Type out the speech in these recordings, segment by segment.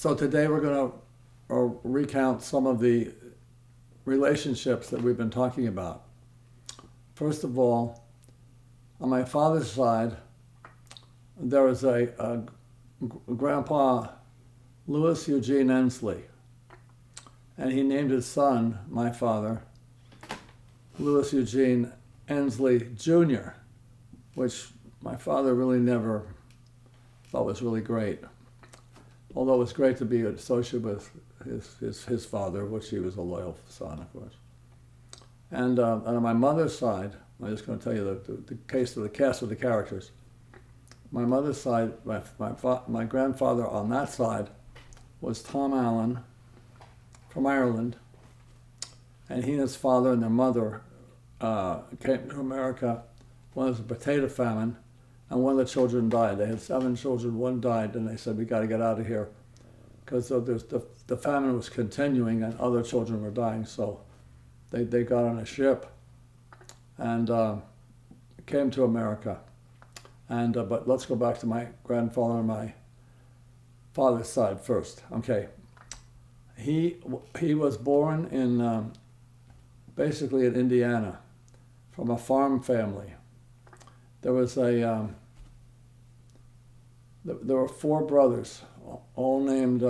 So today we're going to recount some of the relationships that we've been talking about. First of all, on my father's side, there was a grandpa, Louis Eugene Endsley, and he named his son, my father, Louis Eugene Endsley Jr., which my father really never thought was really great. Although it was great to be associated with his father, which he was a loyal son, of course. And on my mother's side, I'm just going to tell you the cast of the characters. My mother's side, my grandfather on that side was Tom Allen from Ireland, and he and his father and their mother came to America when there was a potato famine, and one of the children died. They had 7 children, one died, and they said, we got to get out of here, because the famine was continuing and other children were dying, so they got on a ship and came to America. And but let's go back to my grandfather on my father's side first. Okay, he was born in basically in Indiana, from a farm family. There was there were 4 brothers, all named. They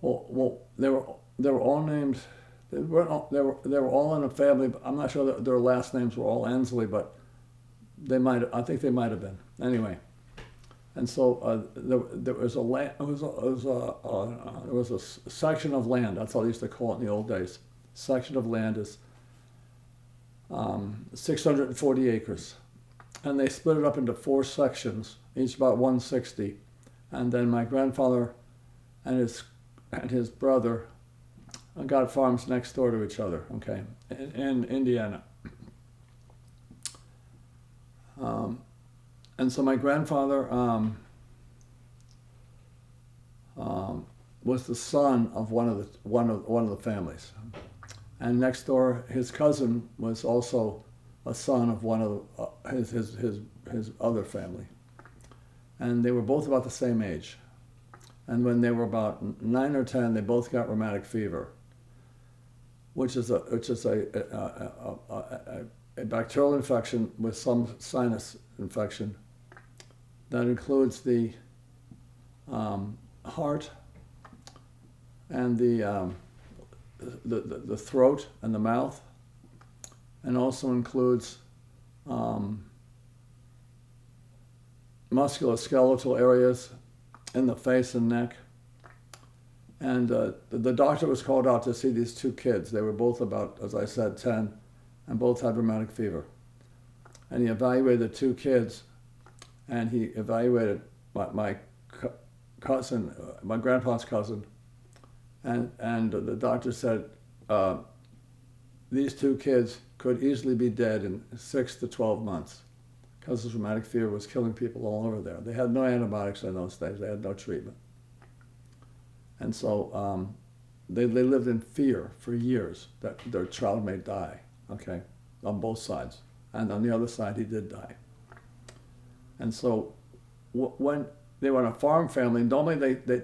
were all named. They were all in a family. I'm not sure that their last names were all Endsley, but I think they might have been. Anyway, and so there was a land. There was a section of land. That's how they used to call it in the old days. Section of land is 640 acres, and they split it up into 4 sections, each about 160, and then my grandfather and his brother got farms next door to each other. Okay, in Indiana. And so my grandfather was the son of one of the families, and next door his cousin was also a son of one of his other family, and they were both about the same age. And when they were about 9 or 10, they both got rheumatic fever, which is a bacterial infection with some sinus infection that includes the heart and the throat and the mouth, and also includes musculoskeletal areas in the face and neck. And the doctor was called out to see these 2 kids. They were both about, as I said, 10, and both had rheumatic fever. And he evaluated the 2 kids, and he evaluated my cousin, my grandpa's cousin, and the doctor said these 2 kids could easily be dead in 6 to 12 months, because this rheumatic fever was killing people all over there. They had no antibiotics in those days. They had no treatment. And so they lived in fear for years that their child may die, okay, on both sides. And on the other side, he did die. And so when they were in a farm family, normally they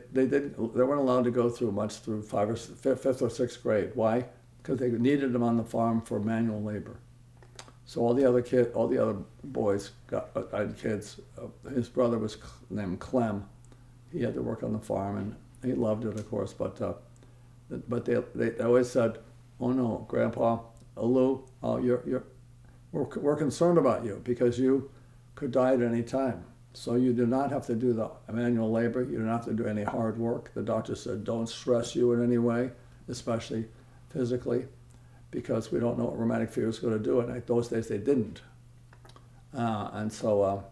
weren't allowed to go through much through 5th or 6th grade. Why? Because they needed them on the farm for manual labor. So all the other boys had kids. His brother was named Clem. He had to work on the farm, and he loved it, of course. But they always said, "Oh no, Grandpa, Lou, we're concerned about you because you could die at any time. So you do not have to do the manual labor. You do not have to do any hard work." The doctor said, "Don't stress you in any way, especially physically, because we don't know what rheumatic fever is going to do." And those days they didn't. And so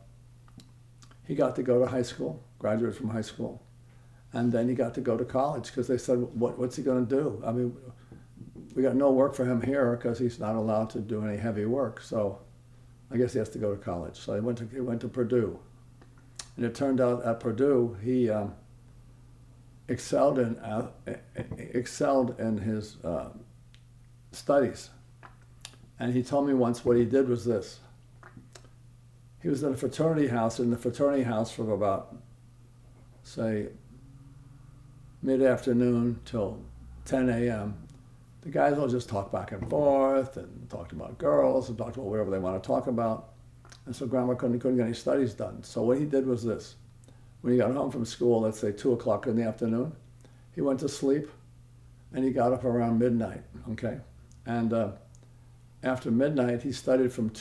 he got to go to high school, graduated from high school, and then he got to go to college because they said, "What's he going to do? I mean, we got no work for him here because he's not allowed to do any heavy work. So I guess he has to go to college." So he went to Purdue, and it turned out at Purdue he excelled in his studies. And he told me once what he did was this. He was in a fraternity house, for about, say, mid-afternoon till 10 a.m., the guys will just talk back and forth and talk about girls and talk about whatever they want to talk about. And so Grandma couldn't get any studies done. So what he did was this. When he got home from school, let's say 2 o'clock in the afternoon, he went to sleep and he got up around midnight, okay? And after midnight, he studied from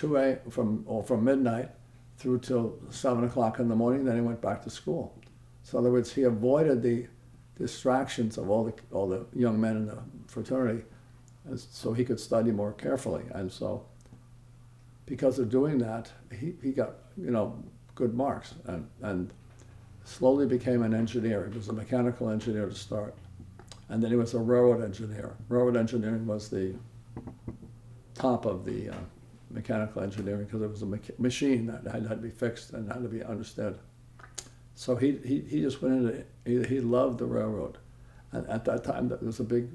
midnight through till 7 o'clock in the morning, then he went back to school. So in other words, he avoided the distractions of all the young men in the fraternity, and so he could study more carefully. And so because of doing that, he got, good marks and slowly became an engineer. He was a mechanical engineer to start. And then he was a railroad engineer. Railroad engineering was the top of the mechanical engineering because it was a machine that had to be fixed and had to be understood. So he just went into it. He loved the railroad. And at that time, there was a big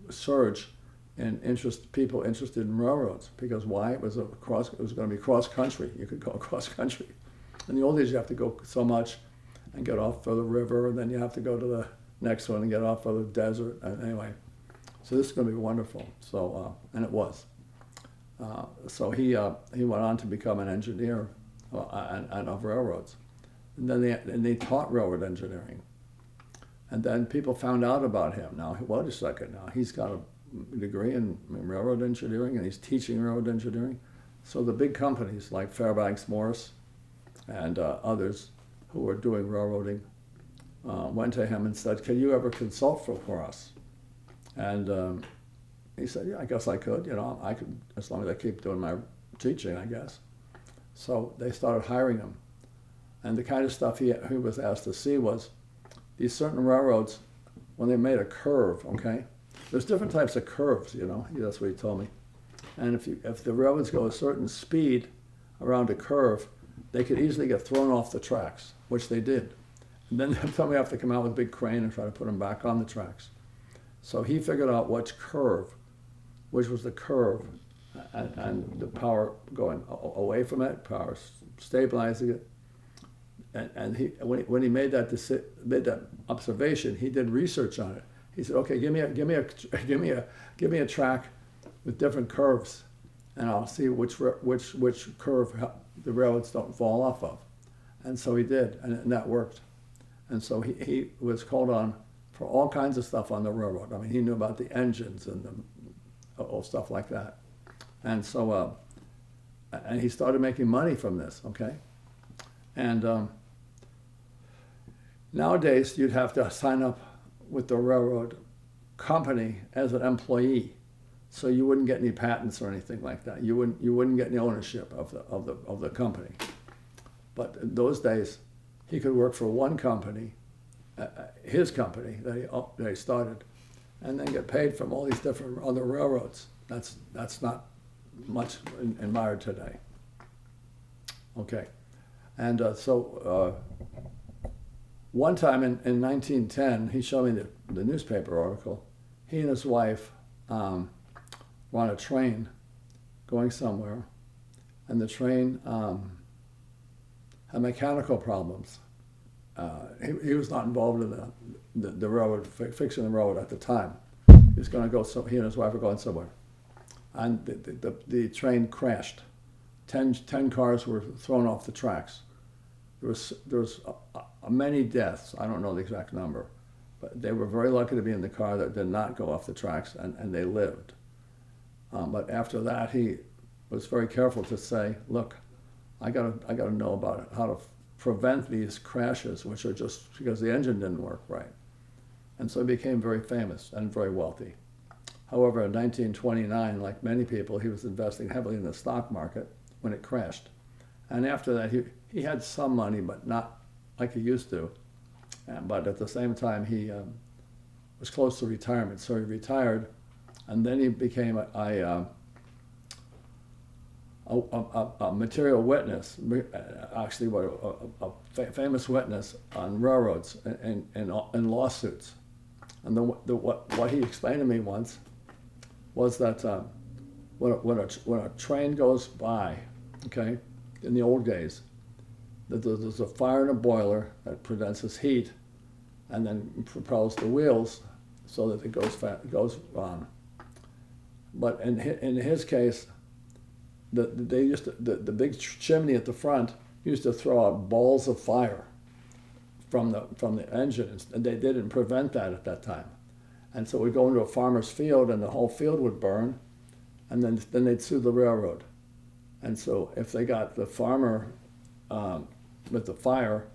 surge in people interested in railroads. Because why? It was going to be cross country. You could go across country. In the old days, you have to go so much and get off for the river, and then you have to go to the next one and get off for the desert. And anyway, so this is going to be wonderful. So and it was. So he went on to become an engineer and of railroads. And then they taught railroad engineering. And then people found out about him. Now, wait a second now. He's got a degree in railroad engineering and he's teaching railroad engineering. So the big companies like Fairbanks Morse and others who were doing railroading went to him and said, "Can you ever consult for us?" And he said, "Yeah, I guess I could. I could, as long as I keep doing my teaching, I guess." So they started hiring him. And the kind of stuff he was asked to see was these certain railroads, when they made a curve, okay? There's different types of curves, that's what he told me. And if the railroads go a certain speed around a curve, they could easily get thrown off the tracks, which they did. And then somebody have to come out with a big crane and try to put them back on the tracks. So he figured out which was the curve, and the power going away from it, power stabilizing it. And when he made that observation, he did research on it. He said, "Okay, give me a track with different curves, and I'll see which curve the railroads don't fall off of." And so he did, and that worked. And so he was called on for all kinds of stuff on the railroad. I mean, he knew about the engines and stuff like that. And so, and he started making money from this. Okay, and nowadays, you'd have to sign up with the railroad company as an employee, so you wouldn't get any patents or anything like that. You wouldn't get any ownership of the company. But in those days, he could work for one company, his company that he started, and then get paid from all these different other railroads. That's not much admired today. Okay, and so. One time in 1910, he showed me the newspaper article. He and his wife were on a train going somewhere, and the train had mechanical problems. He was not involved in the railroad, fixing the railroad at the time. He was going to go, so he and his wife were going somewhere. And the train crashed. 10 cars were thrown off the tracks. There was many deaths. I don't know the exact number, but they were very lucky to be in the car that did not go off the tracks, and they lived. But after that, he was very careful to say, "Look, I gotta know about how to prevent these crashes, which are just because the engine didn't work right." And so he became very famous and very wealthy. However, in 1929, like many people, he was investing heavily in the stock market when it crashed. And after that, he had some money, but not like he used to. But at the same time, he was close to retirement. So he retired, and then he became a material witness, actually a famous witness on railroads and lawsuits. And what he explained to me once was that when a train goes by, okay, in the old days, that there's a fire in a boiler that produces heat, and then propels the wheels so that it goes on. But in his case, the big chimney at the front used to throw out balls of fire from the engine, and they didn't prevent that at that time. And so we'd go into a farmer's field, and the whole field would burn, and then they'd sue the railroad. And so if they got the farmer with the fire,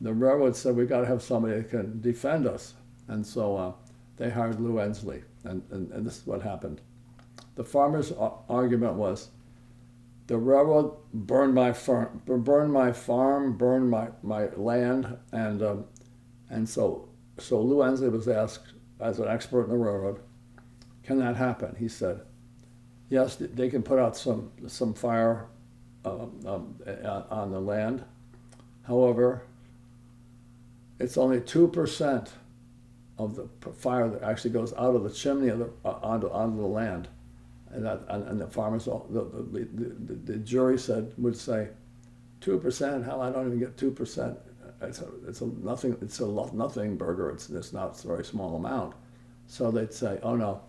the railroad said, we've got to have somebody that can defend us. And so they hired Lou Endsley, and this is what happened. The farmer's argument was, the railroad burned my farm, burned my land, and so Lou Endsley was asked, as an expert in the railroad, can that happen? He said, yes, they can put out some fire on the land. However, it's only 2% of the fire that actually goes out of the chimney onto the land. And the farmers, the jury would say, 2%? Hell, I don't even get 2%. It's a nothing burger. It's not a very small amount. So they'd say, oh no,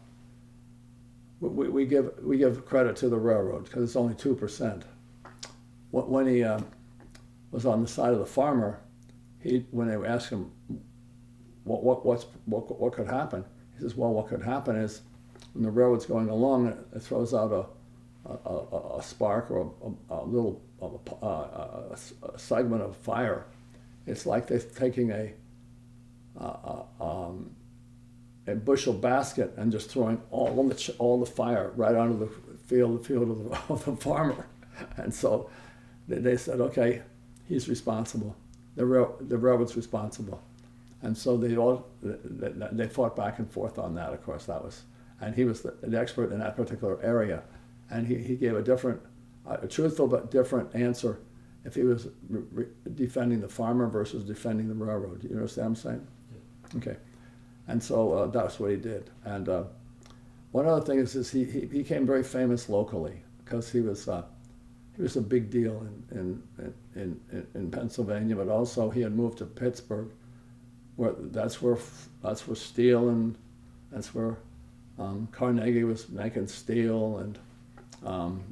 we give credit to the railroad because it's only 2%. When he was on the side of the farmer, when they asked him what could happen, he says, well, what could happen is when the railroad's going along, it throws out a spark or a little a segment of fire. It's like they're taking a bushel basket and just throwing all the fire right onto the field of the farmer. And so they said, okay, he's responsible. The railroad's responsible. And so they fought back and forth on that. Of course, that was, and he was the expert in that particular area, and he gave a truthful but different answer if he was defending the farmer versus defending the railroad. You understand what I'm saying? Yeah. Okay. And so that's what he did. And one other thing is he became very famous locally because he was a big deal in Pennsylvania, but also he had moved to Pittsburgh, where that's where steel, and that's where Carnegie was making steel, and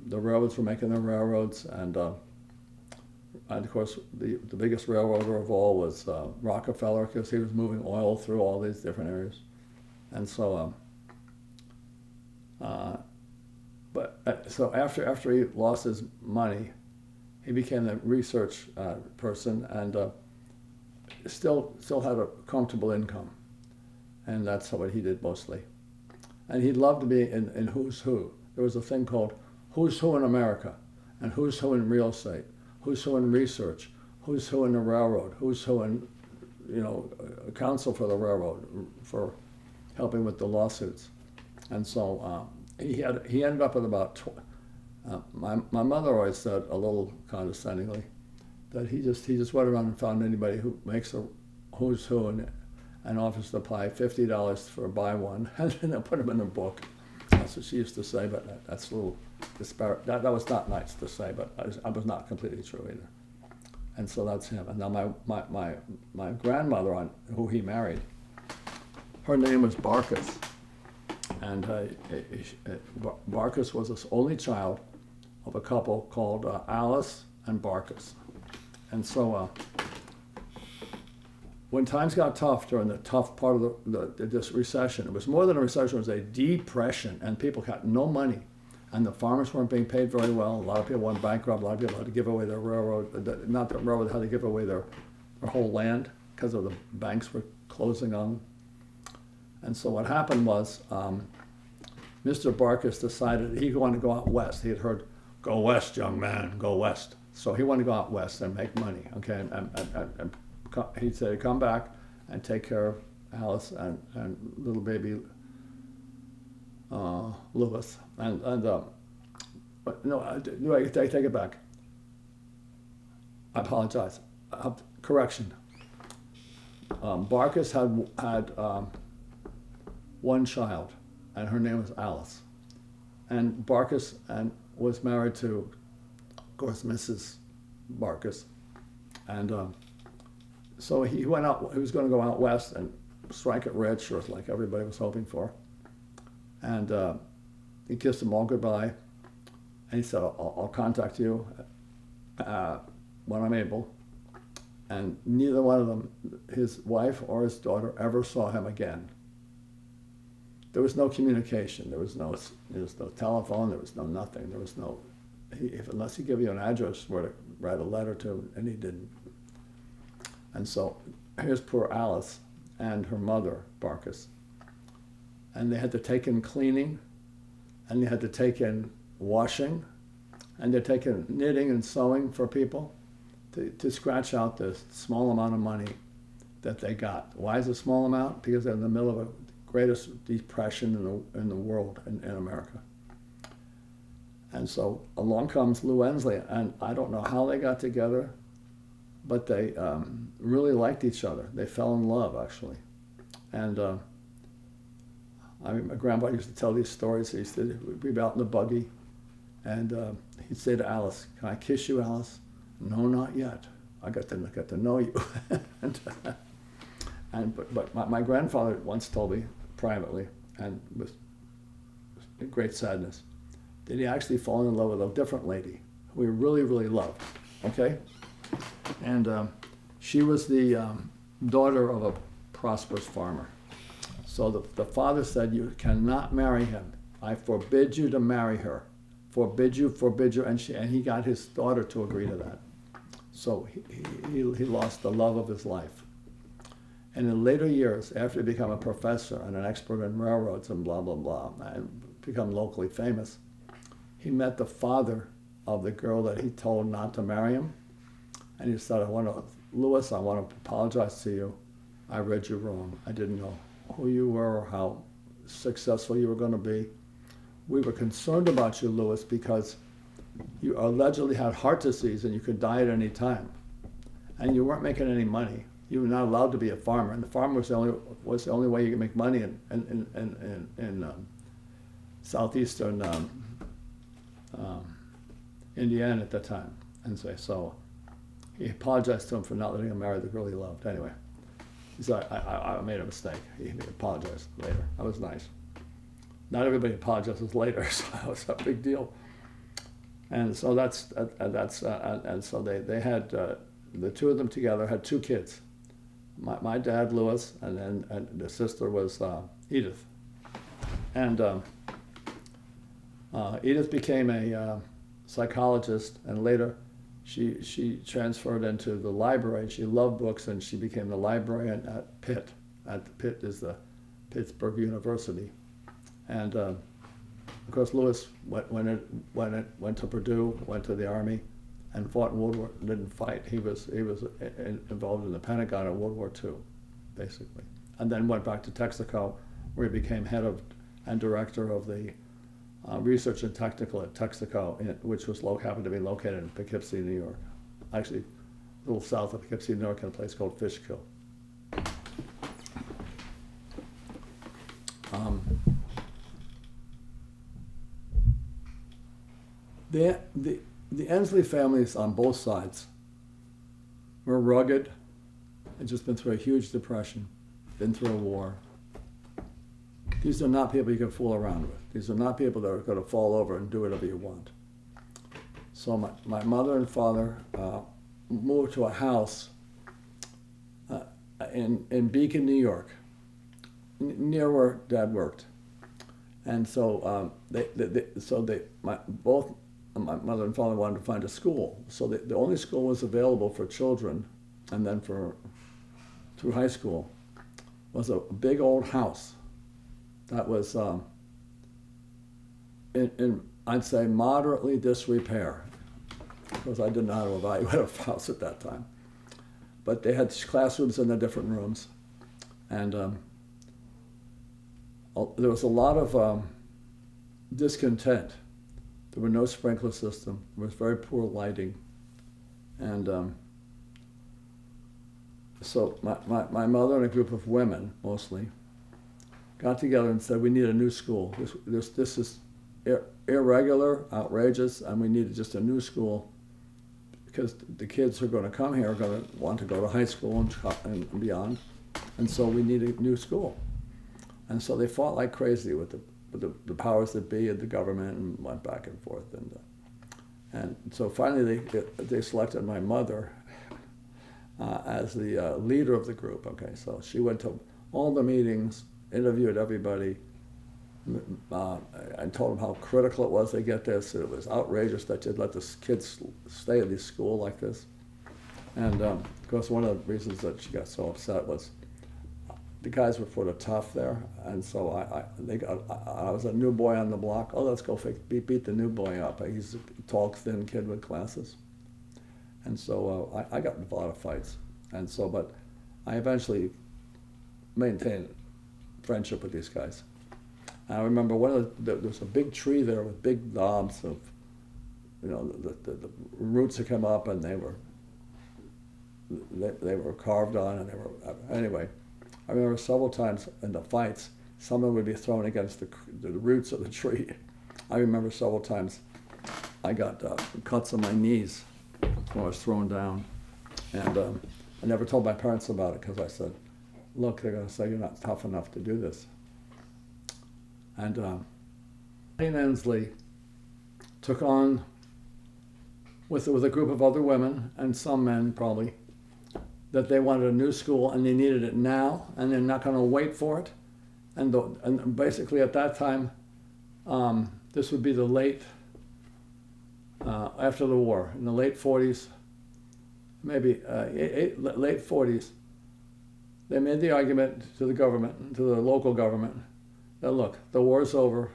the railroads were making the railroads, and of course the biggest railroader of all was Rockefeller, because he was moving oil through all these different areas. And so so after he lost his money, he became a research person, and still had a comfortable income, and that's what he did mostly. And he loved to be in Who's Who. There was a thing called Who's Who in America, and Who's Who in real estate, Who's Who in research, Who's Who in the railroad, Who's Who in, counsel for the railroad for helping with the lawsuits. And so he ended up with about, my mother always said a little condescendingly that he just went around and found anybody who makes a Who's Who and offers to pay $50 for buy one, and then they'll put them in a book. That's what she used to say, but that's a little disparate. That was not nice to say, but I was not completely true either. And so that's him. And now my grandmother, who he married, her name was Barkus. And Barkus was the only child of a couple called Alice and Barkus. And so when times got tough during the tough part of this recession, it was more than a recession, it was a depression, and people got no money. And the farmers weren't being paid very well. A lot of people went bankrupt. A lot of people had to give away their railroad, not the railroad, had to give away their whole land because of the banks were closing on them. And so what happened was Mr. Barkus decided he wanted to go out west. He had heard, go west, young man, go west. So he wanted to go out west and make money, okay? And he said, come back and take care of Alice and little baby Louis. But no, I take it back. I apologize. Correction. Barkus had one child, and her name was Alice. And Barkus was married to, of course, Mrs. Barkus. And so he went out. He was going to go out west and strike it rich, or like everybody was hoping for. And he kissed them all goodbye, and he said, "I'll contact you when I'm able." And neither one of them, his wife or his daughter, ever saw him again. There was no communication. There was no telephone. There was no nothing. There was no, unless he gave you an address where to write a letter to, and he didn't. And so here's poor Alice and her mother, Barkis. And they had to take in cleaning, and they had to take in washing, and they take in knitting and sewing for people to scratch out this small amount of money that they got. Why is it a small amount? Because they're in the middle of a greatest depression in the world, in America. And so along comes Lou Endsley, and I don't know how they got together, but they really liked each other. They fell in love, actually. And my grandpa used to tell these stories. He used to be out in the buggy, and he'd say to Alice, "Can I kiss you, Alice?" "No, not yet. I got to know you." But my grandfather once told me privately, and with great sadness, that he actually fallen in love with a different lady who he really, really loved. Okay, and she was the daughter of a prosperous farmer. So the father said, "You cannot marry him. I forbid you to marry her. Forbid you, and he got his daughter to agree to that." So he lost the love of his life. And in later years, after he became a professor and an expert in railroads and blah, blah, blah, and become locally famous, he met the father of the girl that he told not to marry him. And he said, "Louis, I want to apologize to you. I read you wrong. I didn't know who you were or how successful you were going to be. We were concerned about you, Louis, because you allegedly had heart disease and you could die at any time. And you weren't making any money. You were not allowed to be a farmer. And the farmer was the only way you could make money in southeastern Indiana at that time." And so he apologized to him for not letting him marry the girl he loved. Anyway, he said, I made a mistake. He apologized later. That was nice. Not everybody apologizes later, so that was a big deal. And so and so they had, the two of them together had two kids. My dad, Louis, and the sister was Edith. And Edith became a psychologist, and later she transferred into the library. She loved books, and she became the librarian at Pitt. Pitt is the Pittsburgh University. And of course, Louis went to Purdue, went to the Army, and fought in World War. Didn't fight. He was involved in the Pentagon in World War II, basically, and then went back to Texaco, where he became head of and director of the research and technical at Texaco, which was happened to be located in Poughkeepsie, New York, actually a little south of Poughkeepsie, New York, in a place called Fishkill. The Endsley families on both sides were rugged, had just been through a huge depression, been through a war. These are not people you can fool around with. These are not people that are going to fall over and do whatever you want. So my mother and father moved to a house in Beacon, New York, near where Dad worked. And so my mother and father wanted to find a school. So the only school was available for children, and then through high school, was a big old house that was in I'd say moderately disrepair, because I didn't know how to evaluate a house at that time. But they had classrooms in the different rooms, and there was a lot of discontent. There were no sprinkler system. There was very poor lighting, and so my mother and a group of women, mostly, got together and said, "We need a new school. This is irregular, outrageous, and we needed just a new school because the kids who are going to come here are going to want to go to high school and beyond, and so we need a new school. And so they fought like crazy with the powers that be and the government, and went back and forth. And so finally they selected my mother as the leader of the group. Okay, so she went to all the meetings, interviewed everybody, and told them how critical it was they get this. It was outrageous that you'd let the kids stay at this school like this. And of course, one of the reasons that she got so upset was the guys were sort of tough there, and so I was a new boy on the block. Oh, let's go beat the new boy up. He's a tall, thin kid with glasses, and so I got in a lot of fights. And so, but I eventually maintained friendship with these guys. And I remember there was a big tree there with big knobs of, the roots that came up, and they were carved on, and anyway. I remember several times in the fights, someone would be thrown against the roots of the tree. I remember several times I got cuts on my knees when I was thrown down. And I never told my parents about it because I said, look, they're going to say you're not tough enough to do this. And Endsley took on, with a group of other women and some men probably, that they wanted a new school and they needed it now, and they're not going to wait for it. And basically at that time, this would be the late, after the war, in the late 40s, maybe late 40s, they made the argument to the government, to the local government, that look, the war's over,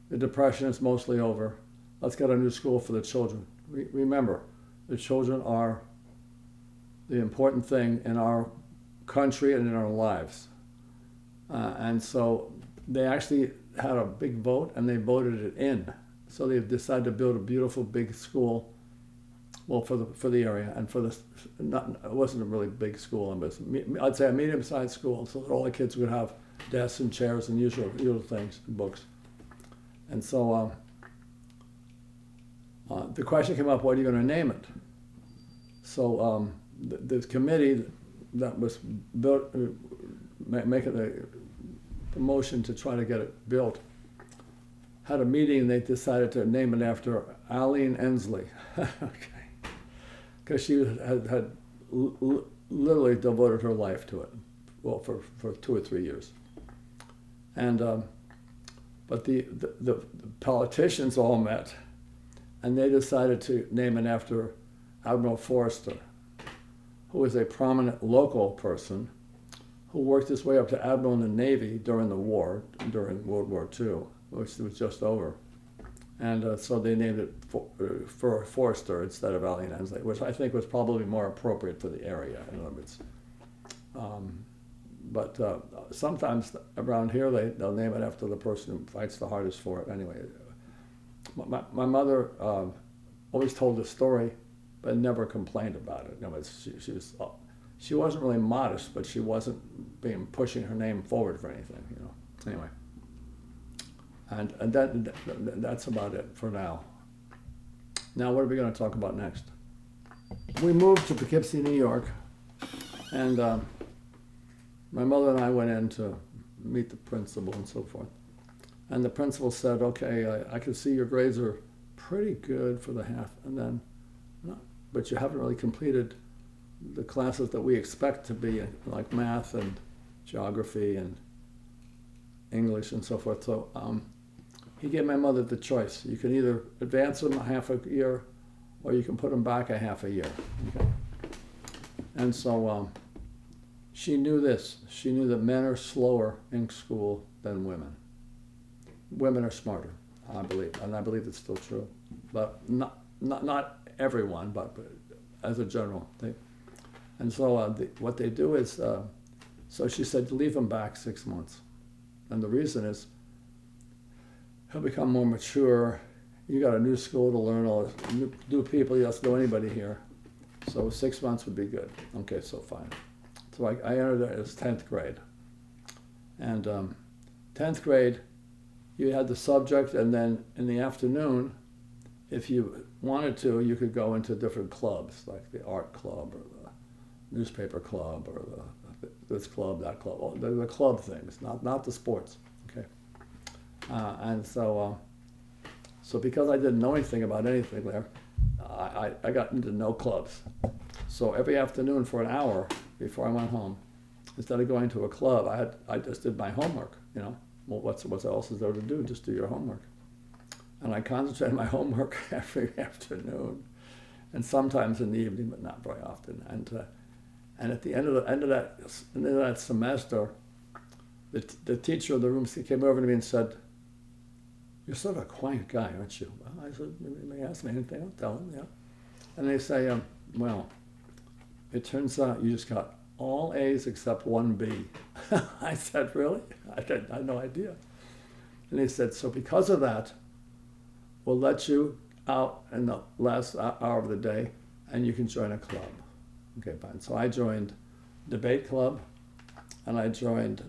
the Depression is mostly over, let's get a new school for the children. Remember, the children are the important thing in our country and in our lives. And so they actually had a big vote, and they voted it in. So they decided to build a beautiful big school, well, for the area, and it wasn't a really big school, but I'd say a medium-sized school, so that all the kids would have desks and chairs and usual things, and books. And so the question came up, what are you going to name it? So the committee that was built, making the motion to try to get it built, had a meeting, and they decided to name it after Louis Endsley. Okay, because she had literally devoted her life to it, well, for 2 or 3 years. And but the politicians all met, and they decided to name it after Admiral Forrester, who was a prominent local person who worked his way up to Admiral in the Navy during the war, during World War II, which was just over. And so they named it for Forrester instead of Louis Endsley, which I think was probably more appropriate for the area, in other words. But sometimes around here they'll name it after the person who fights the hardest for it. Anyway, my mother always told the story, but never complained about it. She wasn't really modest, but she wasn't pushing her name forward for anything, Anyway, and that's about it for now. Now, what are we going to talk about next? We moved to Poughkeepsie, New York, and my mother and I went in to meet the principal and so forth. And the principal said, okay, I can see your grades are pretty good for the half, and then, but you haven't really completed the classes that we expect to be, like math and geography and English and so forth. So he gave my mother the choice. You can either advance them a half a year, or you can put them back a half a year. Okay? And so she knew this. She knew that men are slower in school than women. Women are smarter, I believe, and I believe it's still true. But not everyone, but as a general thing. And so what they do is, so she said, leave him back 6 months. And the reason is, he'll become more mature. You got a new school to learn all this, new people, he doesn't know anybody here. So 6 months would be good. Okay, so fine. So I entered it as 10th grade. And 10th grade, you had the subject, and then in the afternoon, if you wanted to, you could go into different clubs, like the art club or the newspaper club or this club, that club, the club things, not the sports. Okay, and so because I didn't know anything about anything there, I got into no clubs. So every afternoon for an hour before I went home, instead of going to a club, I just did my homework. You know, well, what else is there to do? Just do your homework. And I concentrated my homework every afternoon, and sometimes in the evening, but not very often. And at the end of that semester, the teacher of the room came over to me and said, "You're sort of a quiet guy, aren't you?" Well, I said, "You may ask me anything, I'll tell him." Yeah. And they say, "Well, it turns out you just got all A's except one B." I said, "Really?" I had no idea. And they said, "So because of that, we'll let you out in the last hour of the day, and you can join a club." Okay, fine. So I joined debate club, and I joined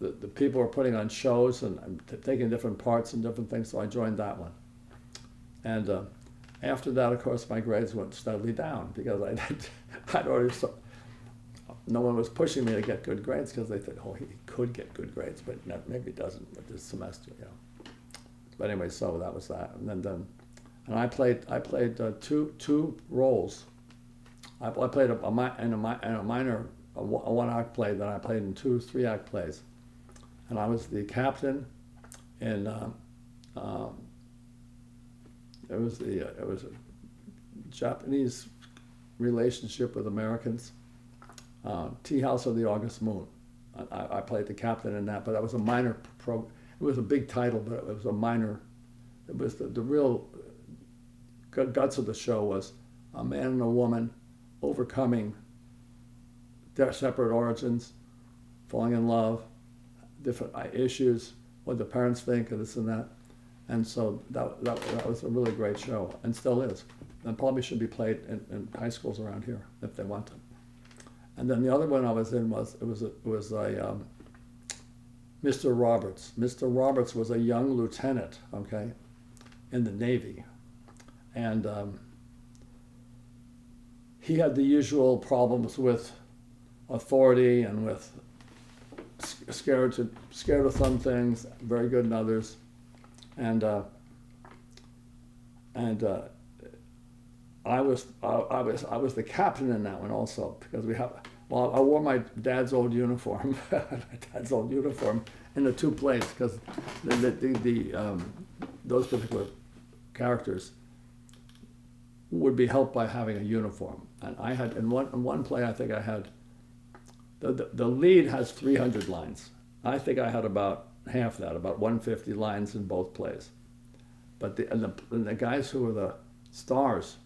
the people were putting on shows and taking different parts and different things. So I joined that one. And after that, of course, my grades went steadily down because I'd already no one was pushing me to get good grades because they thought, oh, he could get good grades, but maybe he doesn't with this semester, you know. But anyway, so that was that, and I played two roles. I played in a minor one-act play. Then I played in 2 3-act plays, and I was the captain in. It was a Japanese relationship with Americans. Tea House of the August Moon. I played the captain in that, but that was a minor program. It was a big title, but it was a minor. It was the real guts of the show was a man and a woman overcoming their separate origins, falling in love, different issues, what the parents think, and this and that. And so that was a really great show, and still is, and probably should be played in high schools around here if they want to. And then the other one I was in was Mr. Roberts. Mr. Roberts was a young lieutenant, okay, in the Navy, and he had the usual problems with authority and with scared of some things, very good in others, and I was the captain in that one also because I wore my dad's old uniform, in the 2 plays because those particular characters would be helped by having a uniform. And I had in one play I think I had the lead has 300 lines. I think I had about half that, about 150 lines in both plays. But the guys who were the stars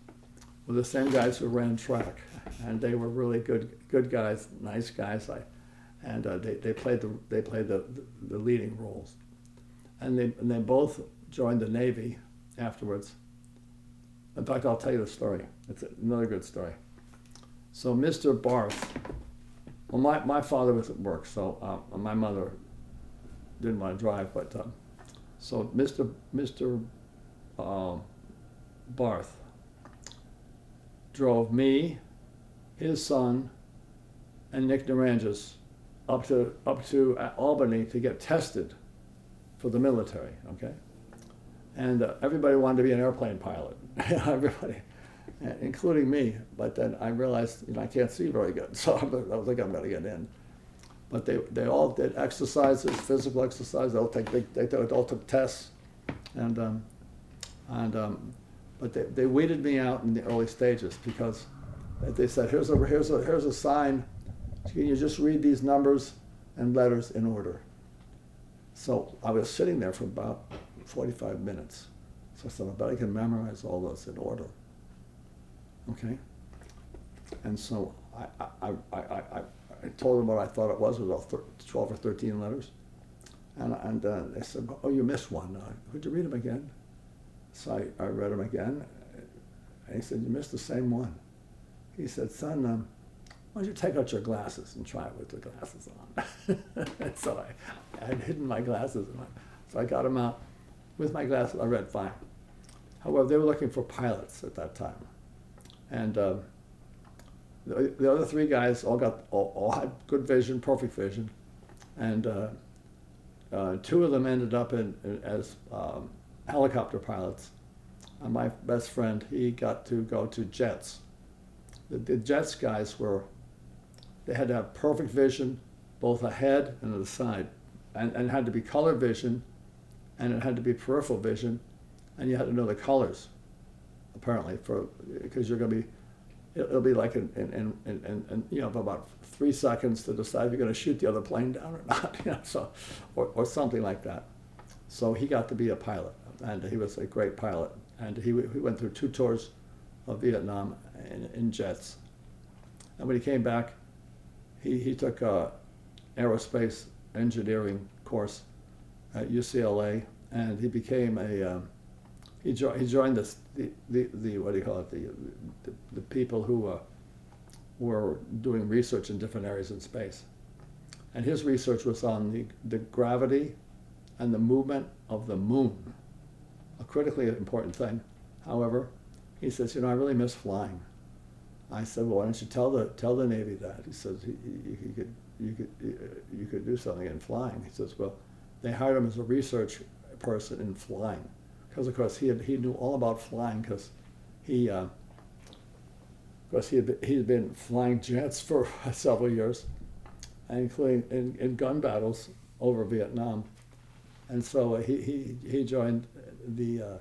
were the same guys who ran track, and they were really good guys, nice guys. They played the leading roles, and they both joined the Navy afterwards. In fact, I'll tell you the story. It's another good story. So Mr. Barth, well, my father was at work, so my mother didn't want to drive, but so Mr. Barth drove me, his son, and Nick Naranjas up to Albany to get tested for the military, okay? And everybody wanted to be an airplane pilot, everybody, including me. But then I realized, I can't see very good, so I was like, I'm gonna get in. But they all did exercises, physical exercise. They all took tests, but they weeded me out in the early stages because they said, here's a sign. Can you just read these numbers and letters in order? So I was sitting there for about 45 minutes. So I said, I bet I can memorize all those in order. Okay? And so I told them what I thought it was about 12 or 13 letters. And they said, oh, you missed one. Could you read them again? So I read them again. And he said, you missed the same one. He said, son, why don't you take out your glasses and try it with the glasses on? And so I had hidden my glasses. So I got them out with my glasses. I read fine. However, they were looking for pilots at that time. And the other three guys all had good vision, perfect vision. And two of them ended up as helicopter pilots. And my best friend, he got to go to jets. The jets guys they had to have perfect vision, both ahead and to the side. And it had to be color vision, and it had to be peripheral vision, and you had to know the colors, apparently, because you're going to be, it'll be like in you know, about 3 seconds to decide if you're going to shoot the other plane down or not, you know, so, or something like that. So he got to be a pilot, and he was a great pilot. And he went through 2 tours of Vietnam in jets. And when he came back, he took a aerospace engineering course at UCLA, and he became he joined the what do you call it, the people who were doing research in different areas in space. And his research was on the gravity and the movement of the moon, a critically important thing. However, he says, you know, I really miss flying. I said, well, why don't you tell the Navy that? He says, you could do something in flying. He says, well, they hired him as a research person in flying, because of course he knew all about flying, because he had been flying jets for several years, including in gun battles over Vietnam. And so he joined the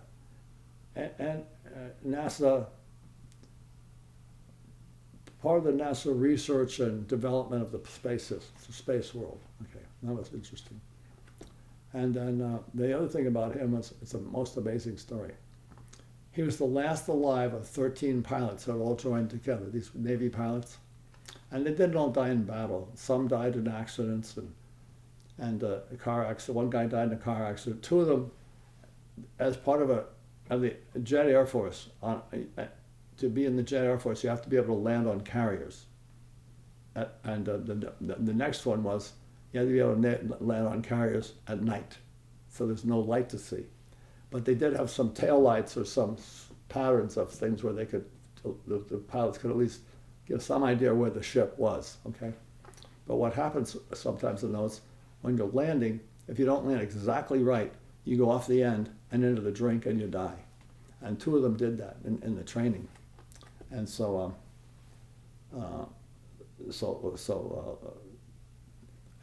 NASA, part of the NASA research and development of the space world. Okay, that was interesting. And then the other thing about him was, it's a most amazing story. He was the last alive of 13 pilots that all joined together, these Navy pilots. And they didn't all die in battle. Some died in accidents and a car accident. One guy died in a car accident. 2 of them, as part of the Jet Air Force, to be in the Jet Air Force, you have to be able to land on carriers. And the next one was, you have to be able to land on carriers at night, so there's no light to see. But they did have some tail lights or some patterns of things where they could, the pilots could at least give some idea where the ship was, okay? But what happens sometimes in those, when you're landing, if you don't land exactly right, you go off the end and into the drink and you die. And 2 of them did that in the training. And so,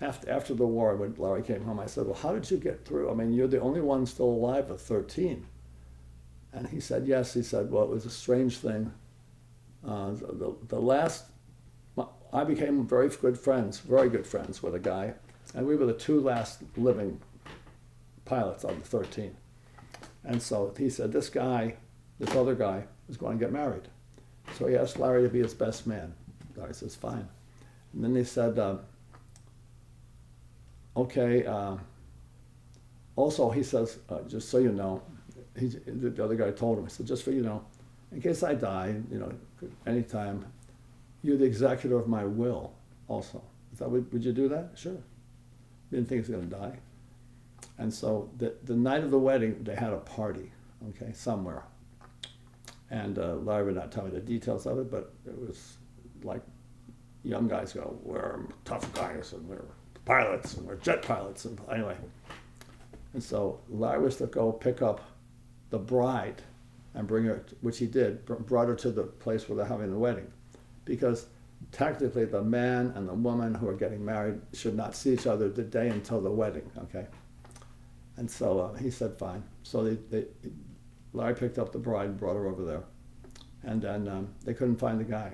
after the war, when Larry came home, I said, well, how did you get through? I mean, you're the only one still alive of 13. And he said, yes. He said, well, it was a strange thing. I became very good friends with a guy, and we were the 2 last living pilots of the 13. And so he said, this other guy, was going to get married. So he asked Larry to be his best man. Larry says, fine. And then they said, okay, also he says, just so you know, the other guy told him, he said, just so you know, in case I die, you know, anytime, you're the executor of my will also. I thought, would you do that? Sure. Didn't think he was going to die. And so the night of the wedding, they had a party, okay, somewhere. And Larry would not tell me the details of it, but it was like young guys go, we're tough guys, and we're pilots, and we're jet pilots, and anyway. And so Larry was to go pick up the bride and bring her, which he did, brought her to the place where they're having the wedding. Because technically the man and the woman who are getting married should not see each other the day until the wedding, okay? And so he said, fine. So Larry picked up the bride and brought her over there. And then they couldn't find the guy.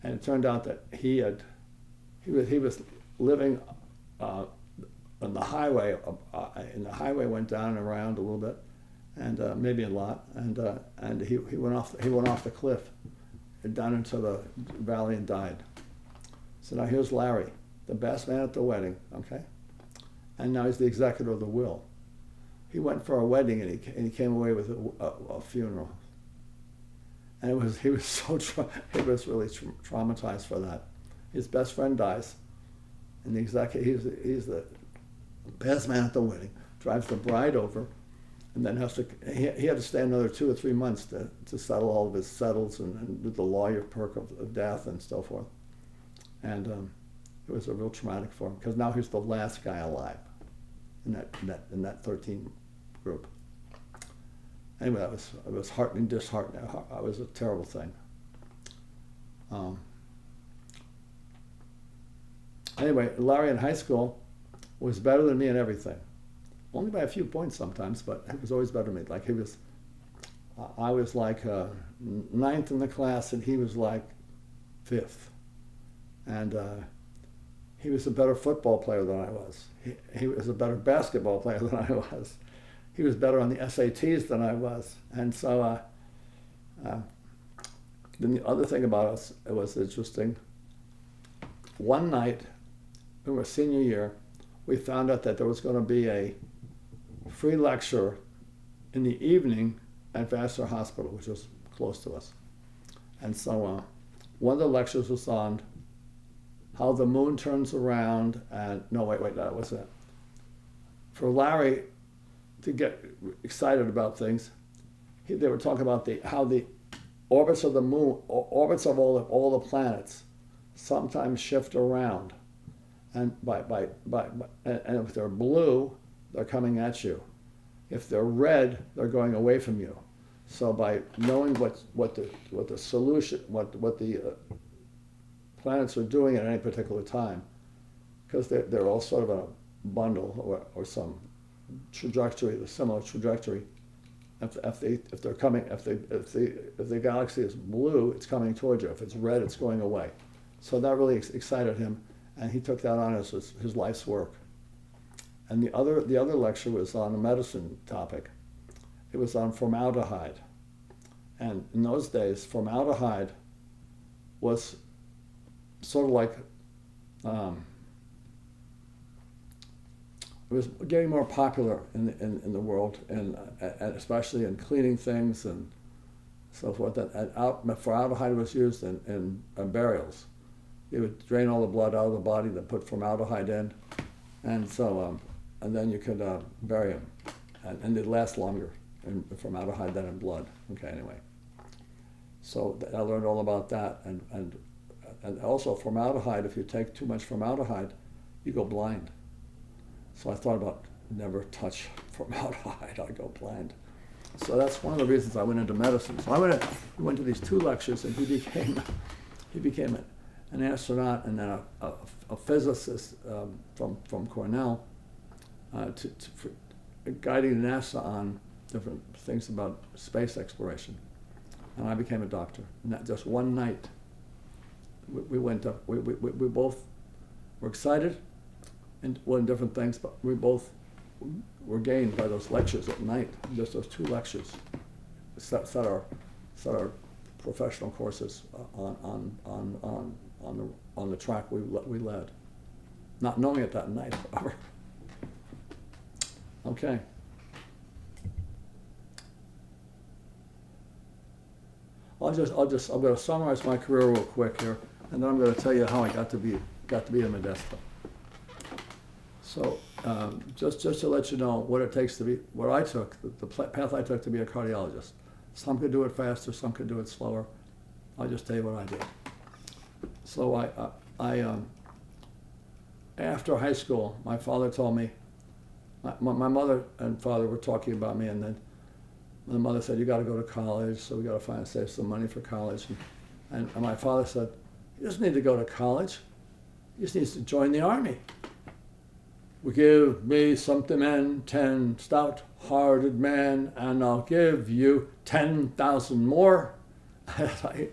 And it turned out that he was living on the highway, and the highway went down and around a little bit, and maybe a lot, and he went off the cliff and down into the valley and died. So now here's Larry, the best man at the wedding, okay? And now he's the executor of the will. He went for a wedding and he came away with a funeral. And he was really traumatized for that. His best friend dies, and he's the best man at the wedding, drives the bride over, and then he had to stay another 2 or 3 months to settle all of his settles and do the lawyer perk of death and so forth. And it was a real traumatic for him because now he's the last guy alive in that 13 group. Anyway, it was heartening, disheartening. It was a terrible thing. Anyway, Larry in high school was better than me in everything. Only by a few points sometimes, but he was always better than me. Like I was like ninth in the class, and he was like fifth. And he was a better football player than I was. He was a better basketball player than I was. He was better on the SATs than I was. And so then the other thing about us, it was interesting. One night, in our senior year, we found out that there was going to be a free lecture in the evening at Vassar Hospital, which was close to us. And so one of the lectures was on how the moon turns around, and that was it. For Larry to get excited about things, they were talking about how the orbits of the moon, orbits of all the planets, sometimes shift around, and and if they're blue, they're coming at you. If they're red, they're going away from you. So by knowing what the solution, what the planets are doing at any particular time, because they're all sort of a bundle or some trajectory, the similar trajectory. If the galaxy is blue, it's coming towards you. If it's red, it's going away. So that really excited him, and he took that on as his life's work. And the other lecture was on a medicine topic. It was on formaldehyde. And in those days, formaldehyde was sort of like, it was getting more popular in the world, and especially in cleaning things and so forth. And formaldehyde was used in burials. You would drain all the blood out of the body, then put formaldehyde in, and so and then you could bury them, and they'd last longer in formaldehyde than in blood. Okay, anyway. So I learned all about that, and also formaldehyde. If you take too much formaldehyde, you go blind. So I thought about never touch formaldehyde, I'd go blind. So that's one of the reasons I went into medicine. So we went to these 2 lectures, and he became an astronaut and then a physicist from Cornell, for guiding NASA on different things about space exploration. And I became a doctor. And that just one night, we went up. We both were excited and in different things, but we both were gained by those lectures at night. Just those 2 lectures set our professional courses on the track we led, not knowing it that night, however. Okay. I'm going to summarize my career real quick here, and then I'm going to tell you how I got to be a Modesto. So just to let you know what it takes to be, what I took, the path I took to be a cardiologist. Some could do it faster, some could do it slower. I'll just tell you what I did. So I after high school, my father told me, my mother and father were talking about me, and then my mother said, you got to go to college, so we got to save some money for college. And my father said, he doesn't need to go to college. He just needs to join the Army. Give me something, men, 10 stout-hearted men, and I'll give you 10,000 more.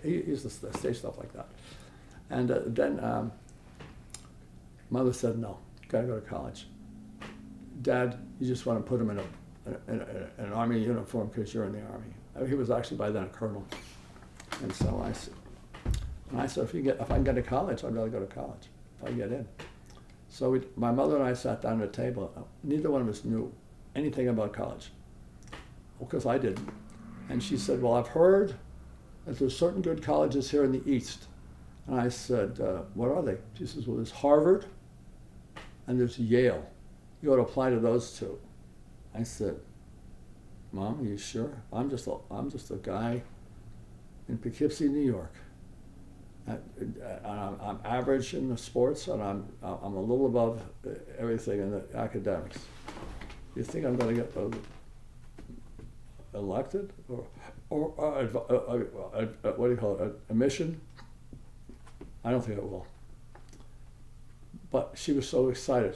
He used to say stuff like that. And then mother said, no, got to go to college. Dad, you just want to put him in an Army uniform because you're in the Army. He was actually by then a colonel. And so I said, if I can get to college, I'd rather go to college, if I get in. So my mother and I sat down at a table. Neither one of us knew anything about college, because I didn't. And she said, well, I've heard that there's certain good colleges here in the East. And I said, what are they? She says, well, there's Harvard and there's Yale. You ought to apply to those 2. I said, Mom, are you sure? I'm just a guy in Poughkeepsie, New York. I'm average in the sports, and I'm a little above everything in the academics. You think I'm going to get elected, or what do you call it, a mission? I don't think I will. But she was so excited.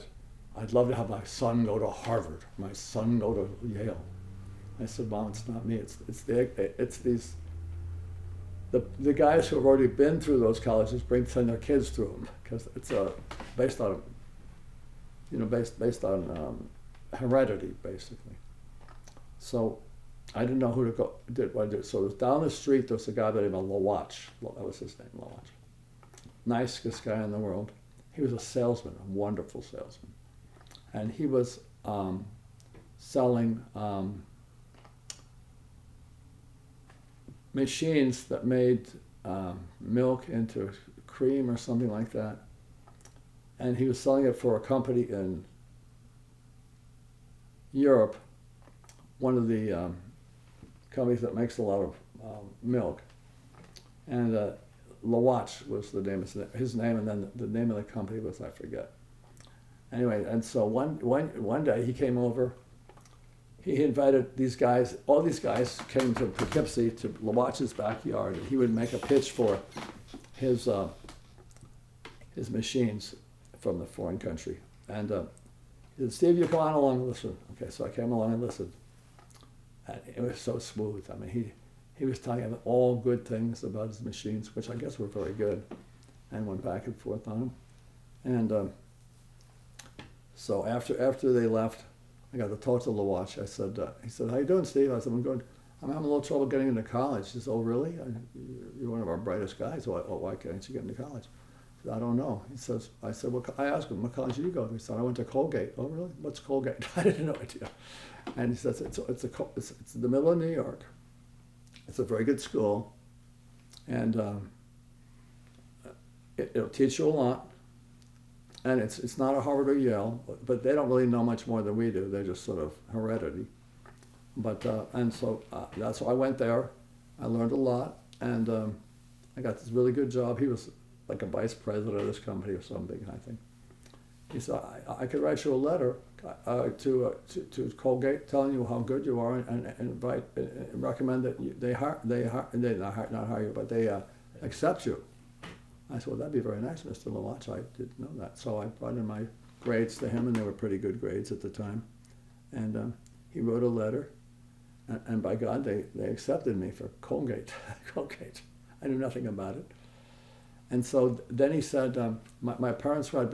I'd love to have my son go to Harvard, my son go to Yale. I said, Mom, it's not me. It's these. The guys who have already been through those colleges send their kids through them, because it's based on, based on heredity, basically. So I didn't know who to go. Did what I did. So down the street there was a guy by the name of Lawatch. That was his name, Lawatch. Nicest guy in the world. He was a salesman, a wonderful salesman, and he was selling machines that made milk into cream or something like that. And he was selling it for a company in Europe, one of the companies that makes a lot of milk. And Lawatch was the name, his name, and then the name of the company was, I forget. Anyway, and so one day he came over. He invited these guys, all these guys came to Poughkeepsie, to Lawatch's backyard, and he would make a pitch for his machines from the foreign country. And he said, Steve, you come on along and listen. Okay, so I came along and listened. And it was so smooth. I mean, he was talking about all good things about his machines, which I guess were very good, and went back and forth on them. And so after they left, I got to talk to Lawatch. I said, he said, how you doing, Steve? I said, I'm good. I'm having a little trouble getting into college. He says, oh, really? You're one of our brightest guys. Why can't you get into college? I said, I don't know. He says, I said, well, I asked him, what college did you go to? He said, I went to Colgate. Oh, really? What's Colgate? I had no idea. And he says, it's in the middle of New York. It's a very good school. And it'll teach you a lot. And it's not a Harvard or Yale, but they don't really know much more than we do. They're just sort of heredity. But and so that's why I went there. I learned a lot, and I got this really good job. He was like a vice president of this company or something, I think. He said, I could write you a letter to Colgate telling you how good you are, and recommend that they not hire you, but they accept you. I said, well, that'd be very nice, Mr. Lawatch. I didn't know that. So I brought in my grades to him, and they were pretty good grades at the time. And he wrote a letter, and by God, they accepted me for Colgate. Colgate. I knew nothing about it. And so then he said, my parents had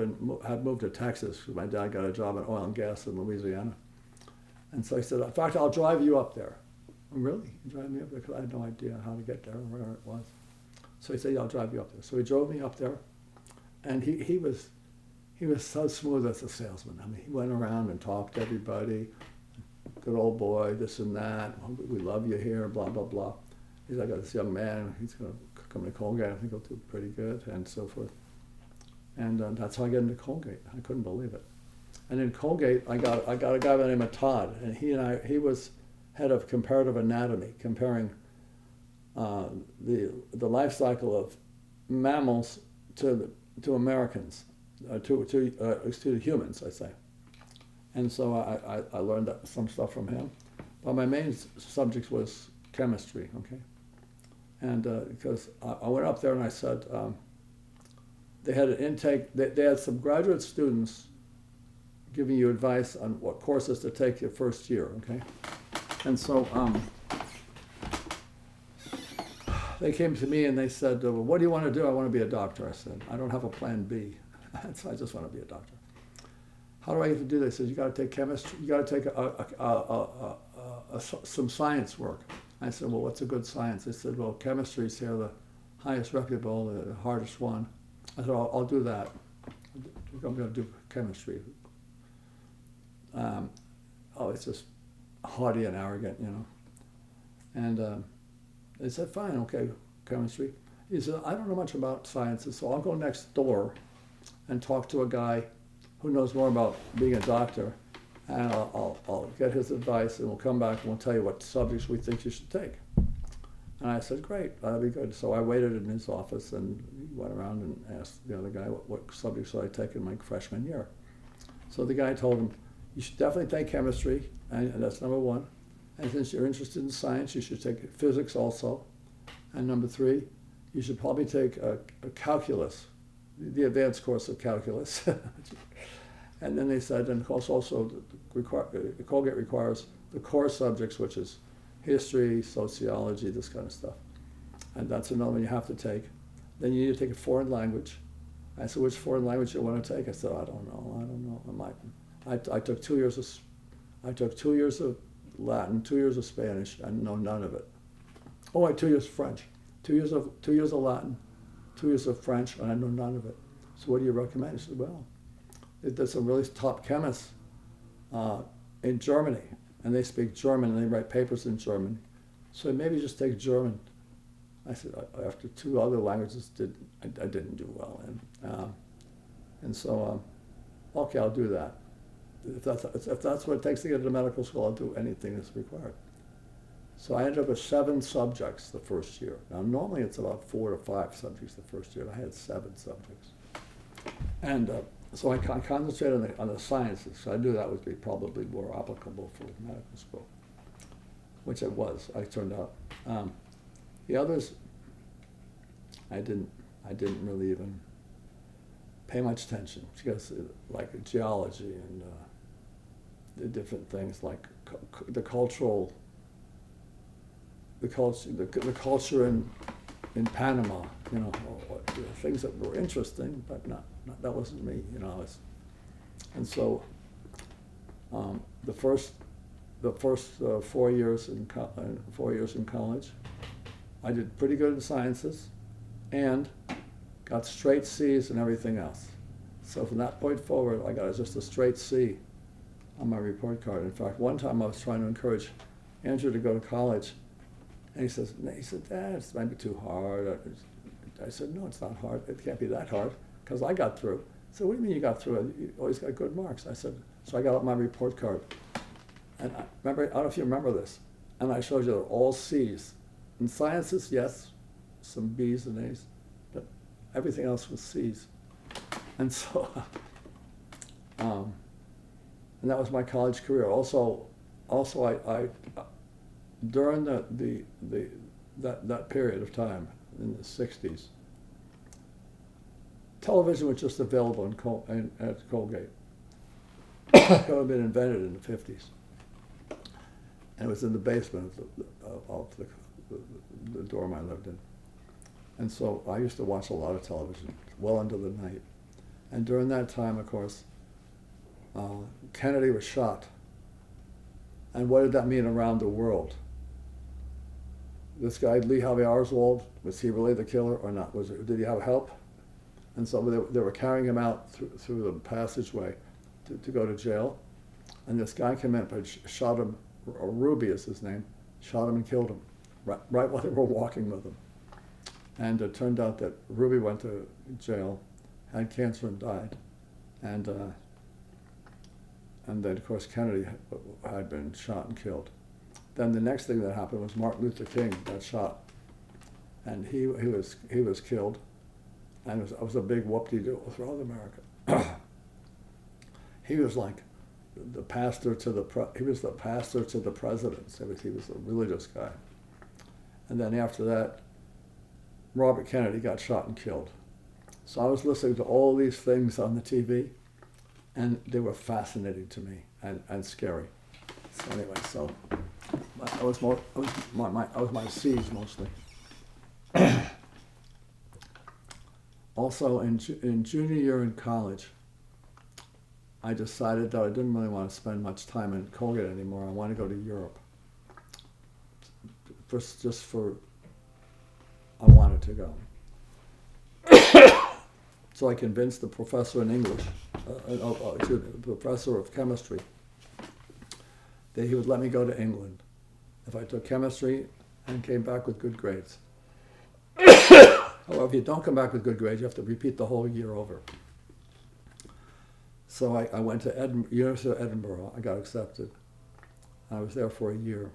moved to Texas, because my dad got a job in oil and gas in Louisiana. And so he said, in fact, I'll drive you up there. Really? You drive me up there? Because I had no idea how to get there or where it was. So he said, yeah, I'll drive you up there. So he drove me up there, and he was so smooth as a salesman. I mean, he went around and talked to everybody. Good old boy, this and that. We love you here, blah, blah, blah. He's like, I got this young man, he's going to come to Colgate. I think he'll do pretty good, and so forth. And that's how I got into Colgate. I couldn't believe it. And in Colgate, I got a guy by the name of Todd, and he was head of comparative anatomy, comparing the life cycle of mammals to Americans, to humans, I say. And so I learned some stuff from him. But my main subject was chemistry, okay? And because I went up there and I said, they had an intake, they had some graduate students giving you advice on what courses to take your first year, okay? And so they came to me and they said, well, what do you want to do? I want to be a doctor. I said, I don't have a plan B. So I just want to be a doctor. How do I get to do this? He said, you got to take chemistry, you got to take some science work. I said, well, what's a good science? They said, well, chemistry's here, the highest reputable, the hardest one. I said, I'll do that. I'm going to do chemistry. It's just haughty and arrogant, you know. And they said, fine, okay, chemistry. He said, I don't know much about sciences, so I'll go next door and talk to a guy who knows more about being a doctor and I'll get his advice, and we'll come back and we'll tell you what subjects we think you should take. And I said, great, that'll be good. So I waited in his office and went around and asked the other guy, what subjects should I take in my freshman year? So the guy told him, you should definitely take chemistry, and that's number one. And since you're interested in science, you should take physics also. And number three, you should probably take a calculus, the advanced course of calculus. And then they said, and of course also, Colgate requires the core subjects, which is history, sociology, this kind of stuff. And that's another one you have to take. Then you need to take a foreign language. I said, which foreign language do you want to take? I said, I don't know. I took 2 years of Latin, 2 years of Spanish, and know none of it. Oh, wait, 2 years of French. 2 years of Latin, 2 years of French, and I know none of it. So what do you recommend? He said, well, there's some really top chemists in Germany, and they speak German, and they write papers in German. So maybe just take German. I said, after 2 other languages, I didn't do well in. And so, okay, I'll do that. If that's what it takes to get into medical school, I'll do anything that's required. So I ended up with 7 subjects the first year. Now, normally it's about 4 to 5 subjects the first year. I had 7 subjects. And so I concentrated on the sciences. So I knew that would be probably more applicable for medical school, which it was, I turned out. The others, I didn't really even pay much attention, because like geology and the different things like the culture in Panama, things that were interesting, but not that wasn't me, and so the first 4 years in college, I did pretty good in sciences, and got straight C's in everything else. So from that point forward, I got just a straight C on my report card. In fact, one time I was trying to encourage Andrew to go to college, and he said, "Dad, it might be too hard." I said, "No, it's not hard. It can't be that hard, because I got through." So what do you mean you got through? You always got good marks. I said, so I got up my report card, and I don't know if you remember this, and I showed you they're all C's. In sciences, yes, some B's and A's, but everything else was C's. And so, and that was my college career. Also, I during that period of time in the '60s, television was just available at Colgate. It had been invented in the '50s, and it was in the basement of the dorm I lived in. And so I used to watch a lot of television well into the night. And during that time, of course, Kennedy was shot. And what did that mean around the world? This guy, Lee Harvey Oswald, was he really the killer or not? Did he have help? And so they were carrying him out through the passageway to go to jail. And this guy came in and shot him, or Ruby is his name, shot him and killed him, right while they were walking with him. And it turned out that Ruby went to jail, had cancer and died. And then, of course, Kennedy had been shot and killed. Then the next thing that happened was Martin Luther King got shot. And he was killed. And it was a big whoop-de-doo for all America. He was like the pastor to the presidents. He was a religious guy. And then after that, Robert Kennedy got shot and killed. So I was listening to all these things on the TV, and they were fascinating to me and scary. So anyway, I was my C's mostly. Also, in junior year in college, I decided that I didn't really want to spend much time in Colgate anymore. I wanted to go to Europe. I wanted to go. So I convinced the professor in English, the professor of chemistry, that he would let me go to England if I took chemistry and came back with good grades. However, if you don't come back with good grades, you have to repeat the whole year over. So I went to University of Edinburgh. I got accepted. I was there for a year.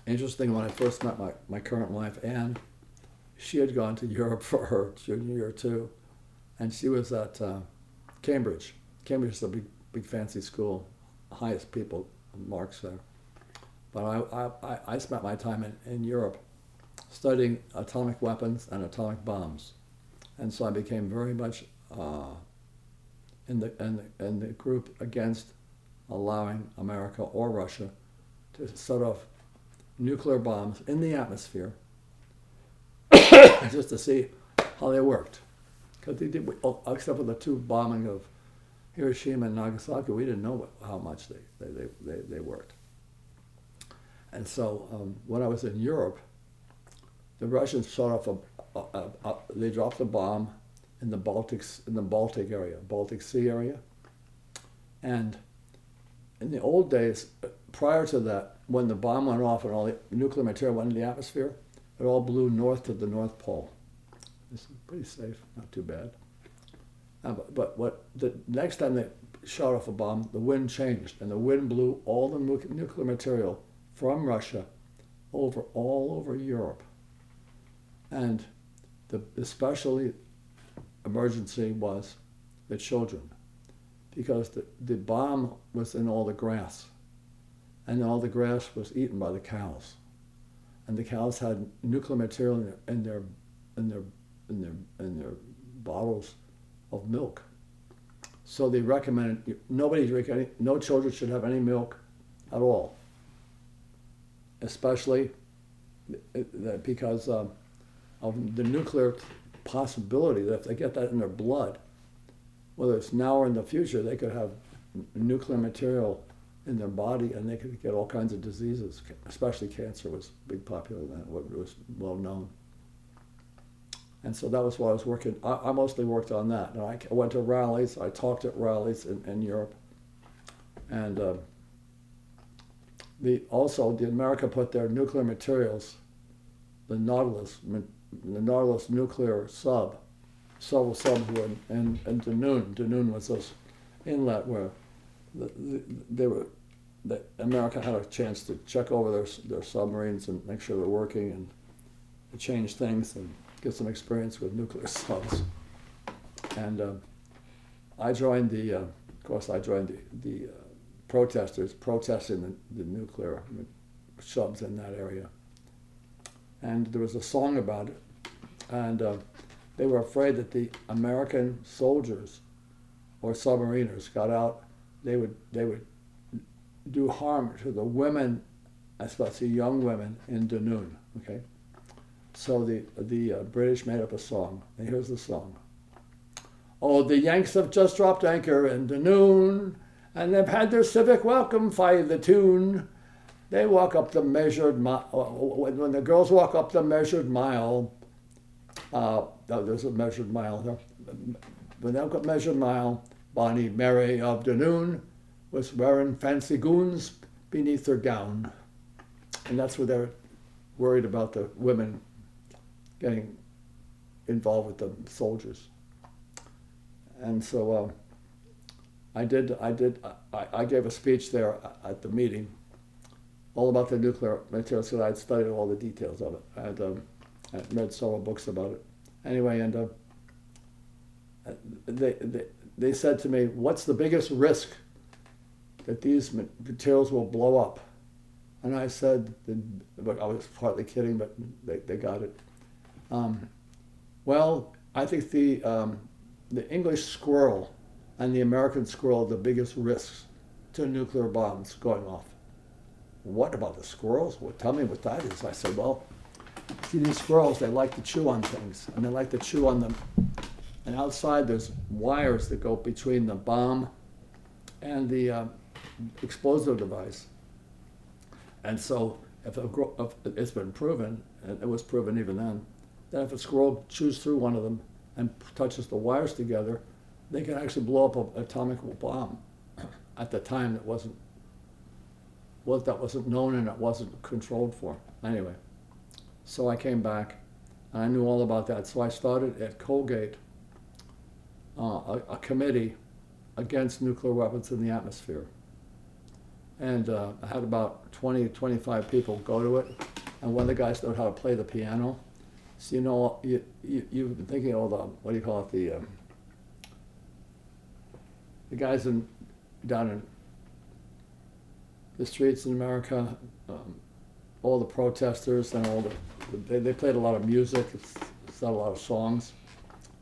Interesting, when I first met my current wife, Anne, she had gone to Europe for her junior year too, and she was at Cambridge. Cambridge is a big fancy school, highest marks there. But I spent my time in Europe studying atomic weapons and atomic bombs, and so I became very much in the group against allowing America or Russia to set off nuclear bombs in the atmosphere just to see how they worked. Because they did, except for the two bombing of Hiroshima and Nagasaki, we didn't know how much they worked. And so when I was in Europe, the Russians shot off they dropped a bomb in the Baltic area, Baltic Sea area. And in the old days, prior to that, when the bomb went off and all the nuclear material went into the atmosphere, it all blew north to the North Pole. It's pretty safe, not too bad. But the next time they shot off a bomb, the wind changed, and the wind blew all the nuclear material from Russia all over Europe. And the especially emergency was the children, because the bomb was in all the grass, and all the grass was eaten by the cows, and the cows had nuclear material in their bottles of milk. So they recommended no children should have any milk at all, especially because of the nuclear possibility that if they get that in their blood, whether it's now or in the future, they could have nuclear material in their body and they could get all kinds of diseases, especially cancer was big popular then, it was well known. And so that was what I was working, I mostly worked on that. And I went to rallies, I talked at rallies in Europe. And also the America put their nuclear materials, the Nautilus nuclear several subs were in Dunoon. Dunoon was this inlet where America had a chance to check over their submarines and make sure they're working and change things and get some experience with nuclear subs. And I joined the protesters protesting the nuclear subs in that area. And there was a song about it. And they were afraid that the American soldiers or submariners got out, they would do harm to the women, especially young women in Dunoon. Okay, so the British made up a song, and here's the song. Oh, the Yanks have just dropped anchor in Dunoon, and they've had their civic welcome, fight the tune. They walk up the measured mile. When the girls walk up the measured mile, there's a measured mile there. When they walk up measured mile, Bonnie Mary of Dunoon was wearing fancy goons beneath her gown. And that's where they're worried about the women getting involved with the soldiers. And so I gave a speech there at the meeting, all about the nuclear materials, because I had studied all the details of it. I read several books about it. Anyway, and they said to me, what's the biggest risk that these materials will blow up? And I said, but I was partly kidding, but they got it. Well, I think the English squirrel and the American squirrel are the biggest risks to nuclear bombs going off. What about the squirrels? Well, tell me what that is. I said, well, see, these squirrels, they like to chew on things, and they like to chew on them. And outside, there's wires that go between the bomb and the explosive device. And so if it's been proven, and it was proven even then, that if a squirrel chews through one of them and touches the wires together, they can actually blow up an atomic bomb. At the time, that wasn't known and it wasn't controlled for. Anyway, so I came back and I knew all about that. So I started at Colgate a committee against nuclear weapons in the atmosphere. And I had about 20, 25 people go to it, and one of the guys knowed how to play the piano. So you know, you've been thinking all the, what do you call it, the guys down in the streets in America, all the protesters and all they played a lot of music, said a lot of songs.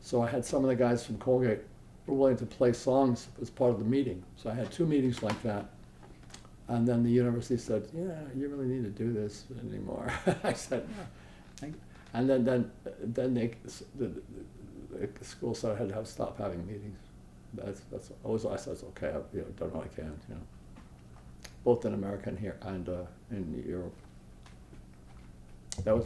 So I had some of the guys from Colgate were willing to play songs as part of the meeting. So I had 2 meetings like that. And then the university said, yeah, you really need to do this anymore. I said, no. And then the school said I had to stop having meetings. That's always I said, it's okay, I done what I can, both in America and here and in Europe. That was